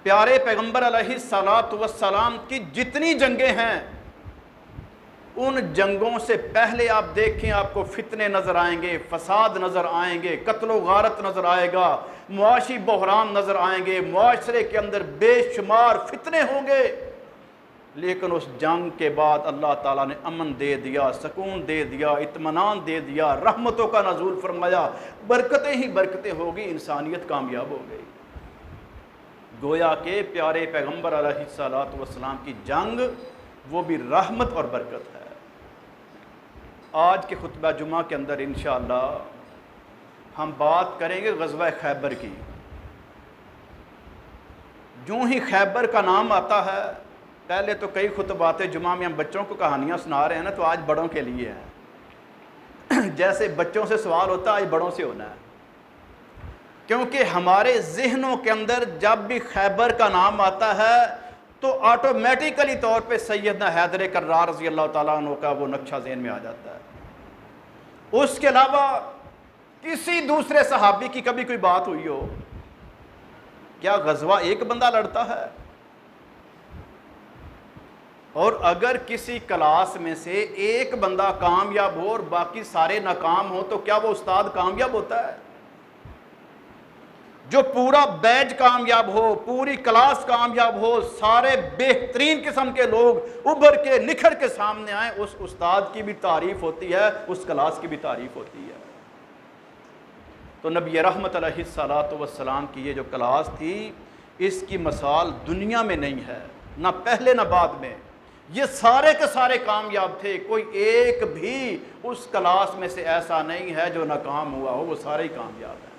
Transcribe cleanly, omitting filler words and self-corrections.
پیارے پیغمبر علیہ الصلوۃ والسلام کی جتنی جنگیں ہیں ان جنگوں سے پہلے آپ دیکھیں آپ کو فتنے نظر آئیں گے، فساد نظر آئیں گے، قتل و غارت نظر آئے گا، معاشی بحران نظر آئیں گے، معاشرے کے اندر بے شمار فتنے ہوں گے، لیکن اس جنگ کے بعد اللہ تعالیٰ نے امن دے دیا، سکون دے دیا، اطمینان دے دیا، رحمتوں کا نزول فرمایا، برکتیں ہی برکتیں ہوگی، انسانیت کامیاب ہو گئی۔ گویا کہ پیارے پیغمبر علیہ الصلوۃ والسلام کی جنگ وہ بھی رحمت اور برکت ہے۔ آج کے خطبہ جمعہ کے اندر انشاءاللہ ہم بات کریں گے غزوہ خیبر کی۔ جو ہی خیبر کا نام آتا ہے، پہلے تو کئی خطبات جمعہ میں ہم بچوں کو کہانیاں سنا رہے ہیں نا، تو آج بڑوں کے لیے ہے۔ جیسے بچوں سے سوال ہوتا ہے، آج بڑوں سے ہونا ہے، کیونکہ ہمارے ذہنوں کے اندر جب بھی خیبر کا نام آتا ہے تو آٹومیٹیکلی طور پہ سیدنا حیدر کرار رضی اللہ تعالیٰ عنہ کا وہ نقشہ ذہن میں آ جاتا ہے۔ اس کے علاوہ کسی دوسرے صحابی کی کبھی کوئی بات ہوئی ہو؟ کیا غزوہ ایک بندہ لڑتا ہے؟ اور اگر کسی کلاس میں سے ایک بندہ کامیاب ہو اور باقی سارے ناکام ہو تو کیا وہ استاد کامیاب ہوتا ہے؟ جو پورا بیچ کامیاب ہو، پوری کلاس کامیاب ہو، سارے بہترین قسم کے لوگ ابھر کے نکھر کے سامنے آئیں، اس استاد کی بھی تعریف ہوتی ہے، اس کلاس کی بھی تعریف ہوتی ہے۔ تو نبی رحمت علیہ الصلوۃ والسلام کی یہ جو کلاس تھی، اس کی مثال دنیا میں نہیں ہے، نہ پہلے نہ بعد میں۔ یہ سارے کے سارے کامیاب تھے، کوئی ایک بھی اس کلاس میں سے ایسا نہیں ہے جو ناکام ہوا ہو، وہ سارے ہی کامیاب ہیں۔